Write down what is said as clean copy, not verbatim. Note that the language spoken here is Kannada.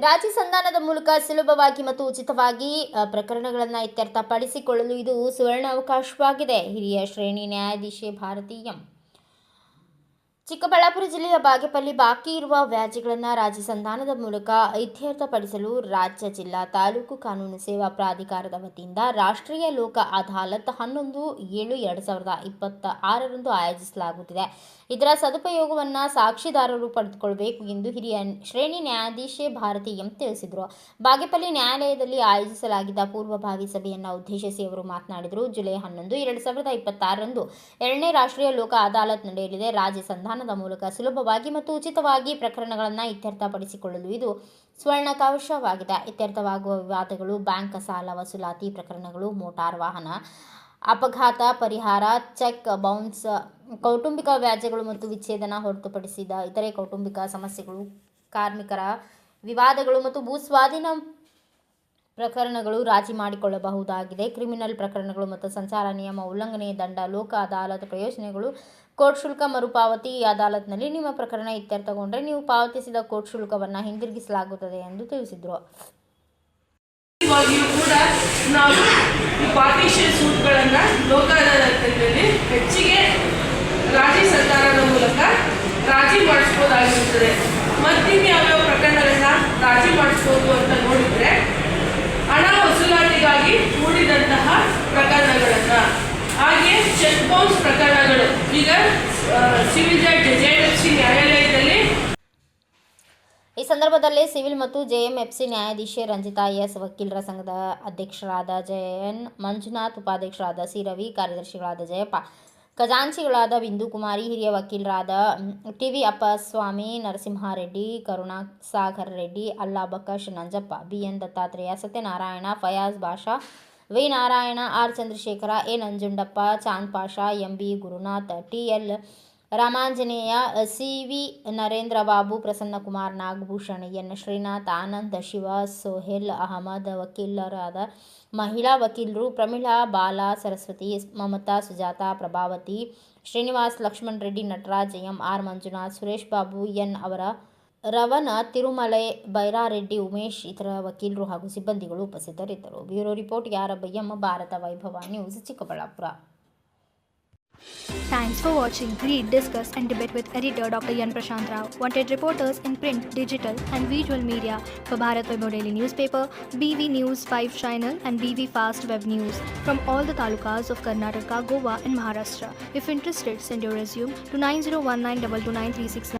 ರಾಜಿ ಸಂಧಾನದ ಮೂಲಕ ಸುಲಭವಾಗಿ ಮತ್ತು ಉಚಿತವಾಗಿ ಪ್ರಕರಣಗಳನ್ನು ಇತ್ಯರ್ಥಪಡಿಸಿಕೊಳ್ಳಲು ಇದು ಸುವರ್ಣ ಅವಕಾಶವಾಗಿದೆ. ಹಿರಿಯ ಶ್ರೇಣಿ ನ್ಯಾಯಾಧೀಶೆ ಭಾರತಿ ಎಂ. ಚಿಕ್ಕಬಳ್ಳಾಪುರ ಜಿಲ್ಲೆಯ ಬಾಗೇಪಲ್ಲಿ ಬಾಕಿ ಇರುವ ವ್ಯಾಜ್ಯಗಳನ್ನು ರಾಜಿ ಸಂಧಾನದ ಮೂಲಕ ಇತ್ಯರ್ಥಪಡಿಸಲು ರಾಜ್ಯ ಜಿಲ್ಲಾ ತಾಲೂಕು ಕಾನೂನು ಸೇವಾ ಪ್ರಾಧಿಕಾರದ ವತಿಯಿಂದ ರಾಷ್ಟ್ರೀಯ ಲೋಕ ಅದಾಲತ್ 11/7/2026 ಆಯೋಜಿಸಲಾಗುತ್ತಿದೆ. ಇದರ ಸದುಪಯೋಗವನ್ನು ಸಾಕ್ಷಿದಾರರು ಪಡೆದುಕೊಳ್ಳಬೇಕು ಎಂದು ಹಿರಿಯ ಶ್ರೇಣಿ ನ್ಯಾಯಾಧೀಶೆ ಭಾರತಿ ಎಂ ತಿಳಿಸಿದರು. ಬಾಗೇಪಲ್ಲಿ ನ್ಯಾಯಾಲಯದಲ್ಲಿ ಆಯೋಜಿಸಲಾಗಿದ್ದ ಪೂರ್ವಭಾವಿ ಸಭೆಯನ್ನು ಉದ್ದೇಶಿಸಿ ಅವರು ಮಾತನಾಡಿದರು. ಜುಲೈ 11, 2026 2ನೇ ರಾಷ್ಟ್ರೀಯ ಲೋಕ ಅದಾಲತ್ ನಡೆಯಲಿದೆ. ರಾಜಿ ಸಂಧಾನದ ಮೂಲಕ ಸುಲಭವಾಗಿ ಮತ್ತು ಉಚಿತವಾಗಿ ಪ್ರಕರಣಗಳನ್ನು ಇತ್ಯರ್ಥಪಡಿಸಿಕೊಳ್ಳಲು ಇದು ಸುವರ್ಣಾವಕಾಶವಾಗಿದೆ. ಇತ್ಯರ್ಥವಾಗುವ ವಿವಾದಗಳು ಬ್ಯಾಂಕ್ ಸಾಲ ವಸೂಲಾತಿ ಪ್ರಕರಣಗಳು, ಮೋಟಾರ್ ವಾಹನ ಅಪಘಾತ ಪರಿಹಾರ, ಚೆಕ್ ಬೌನ್ಸ್, ಕೌಟುಂಬಿಕ ವ್ಯಾಜ್ಯಗಳು ಮತ್ತು ವಿಚ್ಛೇದನ ಹೊರತುಪಡಿಸಿದ ಇತರೆ ಕೌಟುಂಬಿಕ ಸಮಸ್ಯೆಗಳು, ಕಾರ್ಮಿಕರ ವಿವಾದಗಳು ಮತ್ತು ಭೂಸ್ವಾಧೀನ ಪ್ರಕರಣಗಳು ರಾಜಿ ಮಾಡಿಕೊಳ್ಳಬಹುದಾಗಿದೆ. ಕ್ರಿಮಿನಲ್ ಪ್ರಕರಣಗಳು ಮತ್ತು ಸಂಚಾರ ನಿಯಮ ಉಲ್ಲಂಘನೆ, ದಂಡ, ಲೋಕ ಅದಾಲತ್ ಪ್ರಯೋಜನಗಳು, ಕೋರ್ಟ್ ಶುಲ್ಕ ಮರುಪಾವತಿ. ಈ ಅದಾಲತ್ನಲ್ಲಿ ನಿಮ್ಮ ಪ್ರಕರಣ ಇತ್ಯರ್ಥಗೊಂಡರೆ ನೀವು ಪಾವತಿಸಿದ ಕೋರ್ಟ್ ಶುಲ್ಕವನ್ನು ಹಿಂದಿರುಗಿಸಲಾಗುತ್ತದೆ ಎಂದು ತಿಳಿಸಿದರು. ಕೂಡ ನಾವು ಈ ಪಾರ್ಟಿಷನ್ ಸೂಟ್ಗಳನ್ನು ಲೋಕ ಅದಾಲತ್ನಲ್ಲಿ ಹೆಚ್ಚಿಗೆ ರಾಜಿ ಸಂಧಾನದ ಮೂಲಕ ರಾಜಿ ಮಾಡಿಸ್ಬೋದಾಗಿರುತ್ತದೆ. ಮತ್ತಿನ್ಯಾವ್ಯಾವ ಪ್ರಕರಣಗಳನ್ನ ರಾಜಿ ಮಾಡಿಸ್ಬೋದು ಅಂತ ನೋಡಿದರೆ, ಹಣ ವಸೂಲಾತಿಗಾಗಿ ಹೂಡಿದಂತಹ ಪ್ರಕರಣಗಳನ್ನು, ಹಾಗೆ ಚೆಕ್ ಬೌನ್ಸ್ ಪ್ರಕರಣಗಳು. ಈಗ ಸಿವಿಲ್ ಜಡ್ಜ್ JMFC ನ್ಯಾಯಾಲಯದಲ್ಲಿ ಈ ಸಂದರ್ಭದಲ್ಲಿ ಸಿವಿಲ್ ಮತ್ತು JMFC ನ್ಯಾಯಾಧೀಶೆ ರಂಜಿತಾ ಎಸ್, ವಕೀಲರ ಸಂಘದ ಅಧ್ಯಕ್ಷರಾದ JN ಮಂಜುನಾಥ್, ಉಪಾಧ್ಯಕ್ಷರಾದ C ರವಿ, ಕಾರ್ಯದರ್ಶಿಗಳಾದ ಜಯಪ್ಪ, ಖಜಾಂಚಿಗಳಾದ ಬಿಂದು ಕುಮಾರಿ, ಹಿರಿಯ ವಕೀಲರಾದ TV ಅಪ್ಪಸ್ವಾಮಿ, ನರಸಿಂಹಾರೆಡ್ಡಿ, ಕರುಣಾಸಾಗರ್ ರೆಡ್ಡಿ, ಅಲ್ಲಾ ಬಕಶ್, Nanjappa, BN Dattatreya, Satyanarayana, Fayaz Basha, V Narayana, R Chandrashekhara, A Nanjundappa, Chand Pasha, MB Gurunath, TL Ramanjaneya, CV Narendra Babu, Prasannakumar, Nagabhushan, N Srinath, Anand, Shiva, Sohail Ahmed, ವಕೀಲರಾದ ಮಹಿಳಾ ವಕೀಲರು ಪ್ರಮೀಳಾ, ಬಾಲಾ, ಸರಸ್ವತಿ, ಮಮತಾ, ಸುಜಾತಾ, ಪ್ರಭಾವತಿ, ಶ್ರೀನಿವಾಸ್, ಲಕ್ಷ್ಮಣ್ ರೆಡ್ಡಿ, ನಟರಾಜ್, MR ಮಂಜುನಾಥ್, ಸುರೇಶ್ ಬಾಬು, N ಅವರ ರವಣ, ತಿರುಮಲೈ, ಬೈರಾರೆಡ್ಡಿ, ಉಮೇಶ್, ಇತರ ವಕೀಲರು ಹಾಗೂ ಸಿಬ್ಬಂದಿಗಳು ಉಪಸ್ಥಿತರಿದ್ದರು. ಬ್ಯೂರೋ ರಿಪೋರ್ಟ್ ಯಾರಬ್ಬಯ್ಯಮ್ಮ, Bharata Vaibhava news, Chikkaballapura. Thanks for watching. Read, discuss and debate with editor Dr. Yan Prashant Rao. Wanted reporters in print, digital and visual media for Bharat Vaibhav Daily Newspaper, BV News 5 Channel and BV Fast Web News from all the talukas of Karnataka, Goa and Maharashtra. If interested, send your resume to 9019229369.